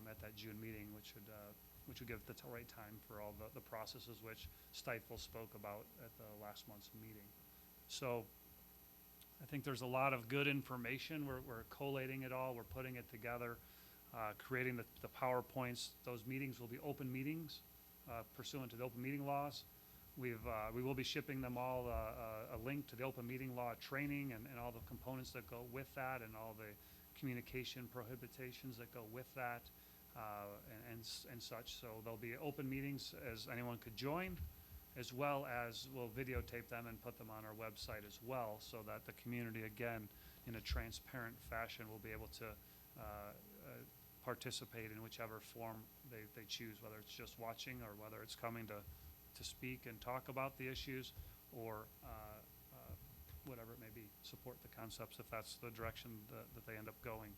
at that June meeting, which would give the right time for all the processes which Stifel spoke about at the last month's meeting. So I think there's a lot of good information. We're collating it all. We're putting it together, creating the PowerPoints. Those meetings will be open meetings pursuant to the open meeting laws. we will be shipping them all a link to the open meeting law training and all the components that go with that and all the communication prohibitations that go with that and such. So there'll be open meetings as anyone could join, as well as we'll videotape them and put them on our website as well, so that the community, again, in a transparent fashion, will be able to participate in whichever form they choose, whether it's just watching or whether it's coming to speak and talk about the issues, or whatever it may be, support the concepts if that's the direction that they end up going.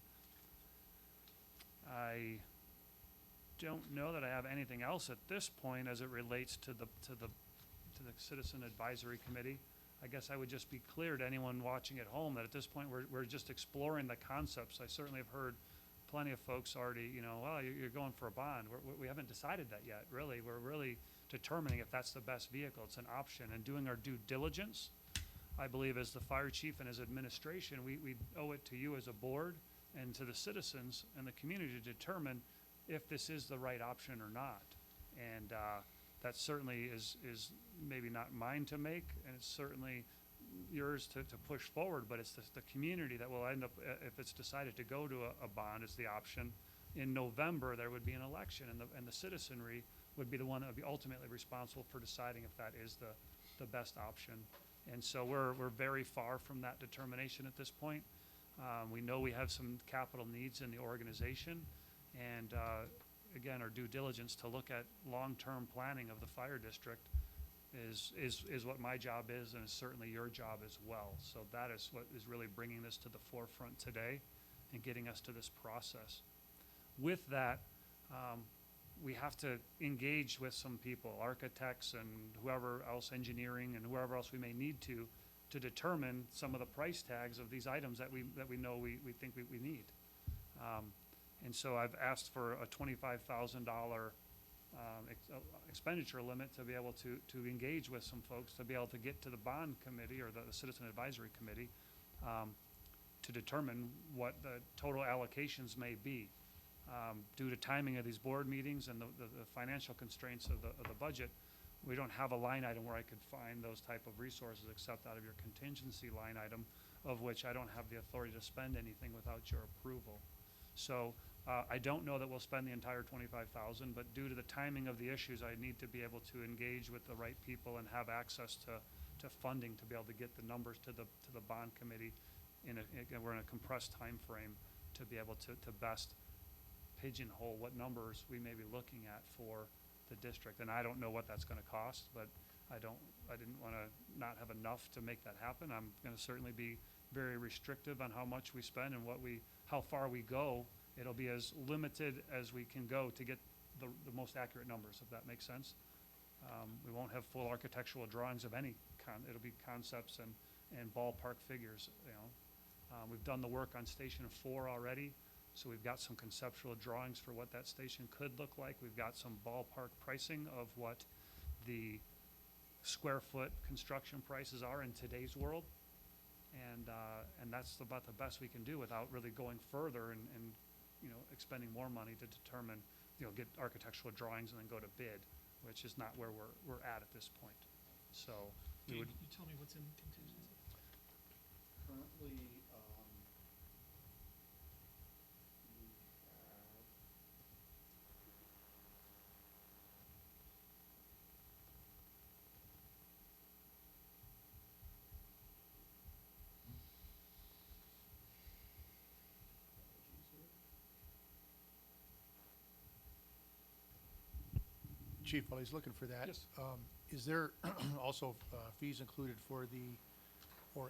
I don't know that I have anything else at this point as it relates to the Citizen Advisory Committee. I guess I would just be clear to anyone watching at home that at this point we're just exploring the concepts. I certainly have heard plenty of folks already, well, you're going for a bond. We haven't decided that yet, really. We're really determining if that's the best vehicle. It's an option, and doing our due diligence, I believe, as the fire chief and as administration, we owe it to you as a board and to the citizens and the community to determine if this is the right option or not. And that certainly is maybe not mine to make, and it's certainly yours to push forward, but it's the community that will end up, if it's decided to go to a bond as the option. In November, there would be an election, and the citizenry would be the one that would be ultimately responsible for deciding if that is the best option. And so we're very far from that determination at this point. We know we have some capital needs in the organization, and again, our due diligence to look at long-term planning of the fire district is what my job is, and is certainly your job as well. So that is what is really bringing this to the forefront today and getting us to this process. With that, we have to engage with some people, architects and whoever else, engineering and whoever else we may need to determine some of the price tags of these items that we know we think we need. And so I've asked for a $25,000 expenditure limit to be able to engage with some folks, to be able to get to the bond committee or the Citizen Advisory Committee to determine what the total allocations may be. Due to timing of these board meetings and the financial constraints of the budget, we don't have a line item where I could find those type of resources except out of your contingency line item, of which I don't have the authority to spend anything without your approval. So I don't know that we'll spend the entire $25,000, but due to the timing of the issues, I need to be able to engage with the right people and have access to funding to be able to get the numbers to the bond committee. We're in a compressed time frame to be able to best pigeonhole what numbers we may be looking at for the district. And I don't know what that's going to cost, but I didn't want to not have enough to make that happen. I'm going to certainly be very restrictive on how much we spend and how far we go. It'll be as limited as we can go to get the most accurate numbers, if that makes sense. We won't have full architectural drawings of any kind. It'll be concepts and ballpark figures. We've done the work on Station 4 already, so we've got some conceptual drawings for what that station could look like. We've got some ballpark pricing of what the square foot construction prices are in today's world, and that's about the best we can do without really going further and expending more money to determine, get architectural drawings and then go to bid, which is not where we're at this point. So You tell me what's in contingency. Currently, we have, Chief, while he's looking for that. Yes. Is there also fees included for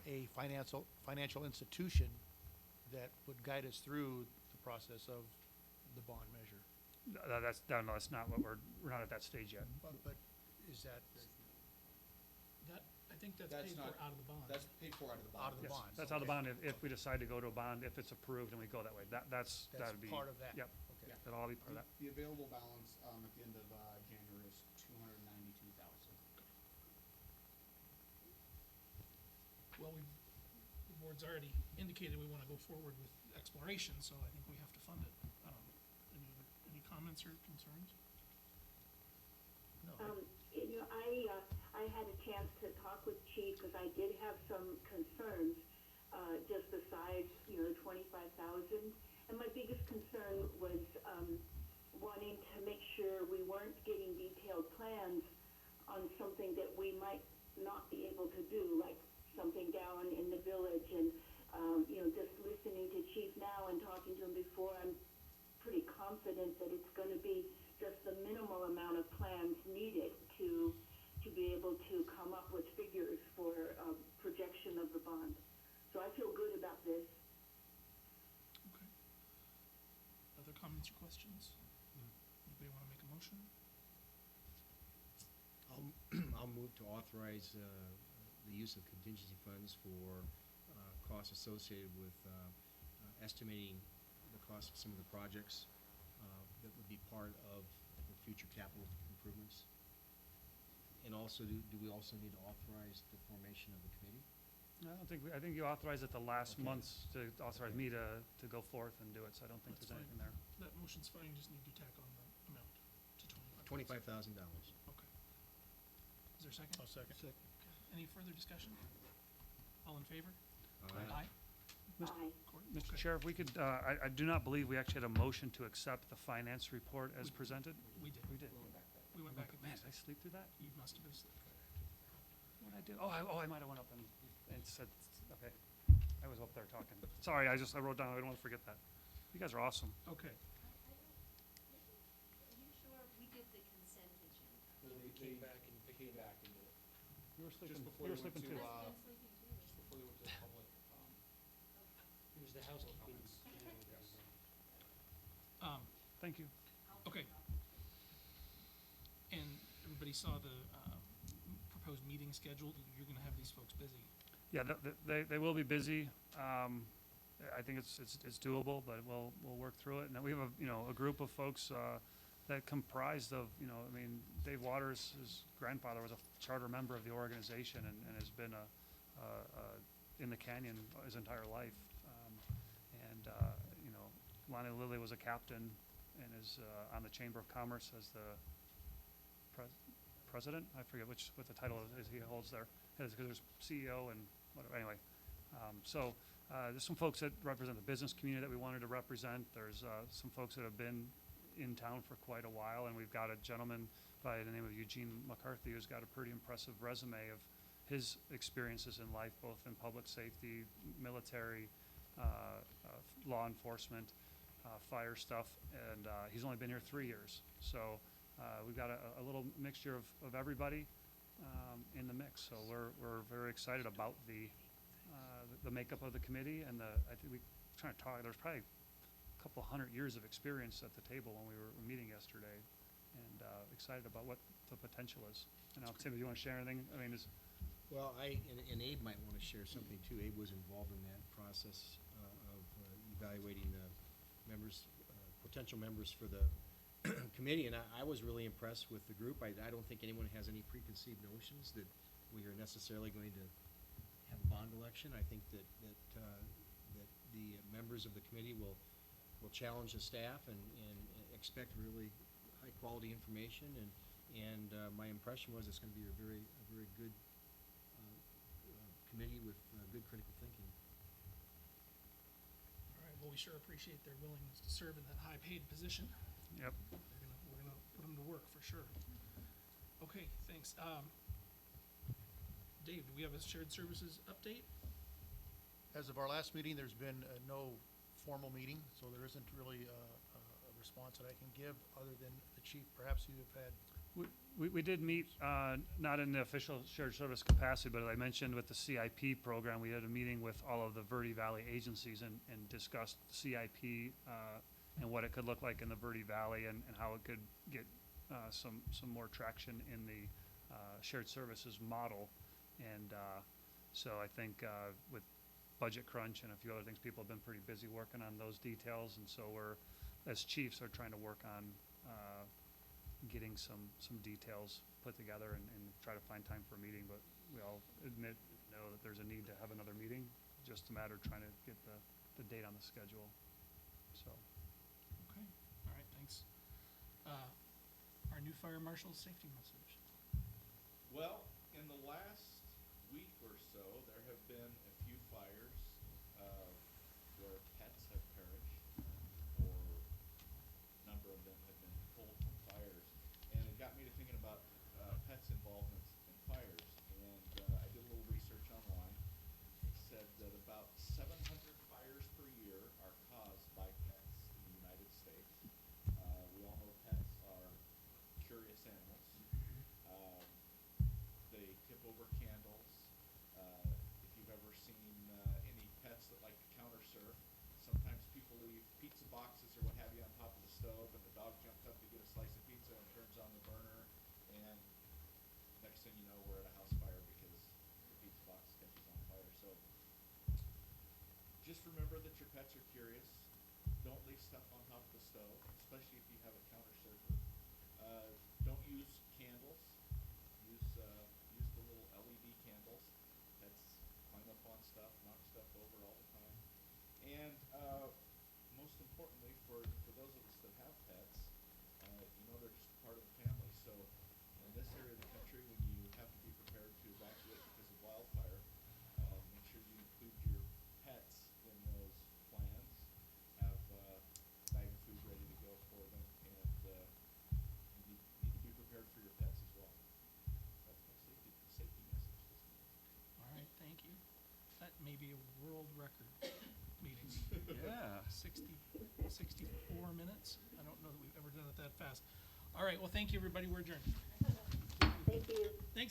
a financial institution that would guide us through the process of the bond measure? No, that's not what we're not at that stage yet. But is that I think that's That's paid for not- out of the bond. that's paid for out of the bond. out of the Yes, bond? that's how the bond, if we decide to go to a bond, if it's approved and we go that way, that'd be. part of that? Yep, Okay. that'll all be part of that. The available balance at the end of January is $292,000. Well, the board's already indicated we want to go forward with exploration, so I think we have to fund it. Any comments or concerns? I I had a chance to talk with Chief, because I did have some concerns, just besides, you know, 25,000. And my biggest concern was, wanting to make sure we weren't getting detailed plans on something that we might not be able to do, like something down in the village. And, you know, just listening to Chief now and talking to him before, I'm pretty confident that it's going to be just the minimal amount of plans needed to be able to come up with figures for projection of the bond. So I feel good about this. Okay. Other comments or questions? Anybody want to make a motion? I'll move to authorize the use of contingency funds for costs associated with estimating the cost of some of the projects that would be part of the future capital improvements. And also, do we also need to authorize the formation of the committee? I don't think, I think you authorized it the last Okay. months to authorize me to go forth and do it, so I don't think That's there's fine. anything there. That motion's fine, you just need to tack on the amount to $25,000. Okay. Is there a second? I'll second. Okay. Any further discussion? All in favor? Aye. Aye. Cory? Mr. Okay. Chair, if we could, I do not believe we actually had a motion to accept the finance report as presented. We did. We did. We went back and Man, did I sleep through that? you must have been asleep. What did I do? I might have went up and said, okay. I was up there talking. Sorry, I wrote down, I don't want to forget that. You guys are awesome. Okay. Are you sure we did the consent agenda? They came back and did it. You were sleeping, before you you were went sleeping to, too. I've been sleeping too. Just before they went to the public, Okay. It was the housekeeping. Thank you. Okay. And everybody saw the proposed meeting schedule. You're going to have these folks busy. Yeah, they will be busy. I think it's doable, but we'll work through it. And then we have a group of folks that comprised of, I mean, Dave Waters, his grandfather was a charter member of the organization and has been in the canyon his entire life. Lonnie Lilly was a captain and is on the Chamber of Commerce as the president. I forget what the title is he holds there. Because there's CEO and whatever. Anyway, there's some folks that represent the business community that we wanted to represent. There's some folks that have been in town for quite a while, and we've got a gentleman by the name of Eugene McCarthy who's got a pretty impressive resume of his experiences in life, both in public safety, military, law enforcement, fire stuff, and he's only been here 3 years. So we've got a little mixture of everybody in the mix. So we're very excited about the makeup of the committee, and I think we trying to talk. There's probably a couple 100 years of experience at the table when we were meeting yesterday, and excited about what the potential is. And now, Tim, do you want to share anything? I mean, Well, and Abe might want to share something too. Abe was involved in that process of evaluating the members, potential members for the committee, and I was really impressed with the group. I don't think anyone has any preconceived notions that we are necessarily going to have a bond election. I think that the members of the committee will challenge the staff and expect really high quality information, and my impression was it's going to be a very good committee with good critical thinking. All right. Well, we sure appreciate their willingness to serve in that high-paid position. yep. We're gonna put them to work for sure. Okay. Thanks. Dave, do we have a shared services update? As of our last meeting, there's been no formal meeting, so there isn't really a response that I can give, other than the chief, perhaps you have had. We did meet, not in the official shared service capacity, but as I mentioned with the CIP program, we had a meeting with all of the Verde Valley agencies and discussed CIP and what it could look like in the Verde Valley and how it could get some more traction in the shared services model. And so I think with budget crunch and a few other things, people have been pretty busy working on those details. And so we're, as chiefs, are trying to work on getting some details put together and try to find time for a meeting, but we all know that there's a need to have another meeting, just a matter of trying to get the date on the schedule, so. Okay. All right. Thanks. Our new fire marshal's safety message. Well, In the last week or so, there have been a few fires where pets have perished, or a number of them have been pulled from fires. And it got me to thinking about pets' involvement in fires. And I did a little research online. It said that about 700 fires per year are caused by pets in the United States. We all know pets are curious animals. They tip over candles. If you've ever seen any pets that like to counter surf, sometimes people leave pizza boxes or what have you on top of the stove, and the dog jumps up to get a slice of pizza and turns on the burner, and next thing you know, we're at a house fire because the pizza box catches on fire. So just remember that your pets are curious. Don't leave stuff on top of the stove, especially if you have a counter surfer. Don't use candles. Use the little LED candles. Pets climb up on stuff, knock stuff over all the time. And most importantly, for those of us that have pets, they're just part of the family. So in this area of the country, when you have to be prepared to evacuate because of wildfire, make sure you include your pets in those plans. Have a bag of food ready to go for them, and you need to be prepared for your pets as well. That's my safety message this morning. All right, thank you. That may be a world record meeting. Yeah. 64 minutes. I don't know that we've ever done it that fast. All right, well, thank you, everybody. We're adjourned. Thank you. Thanks.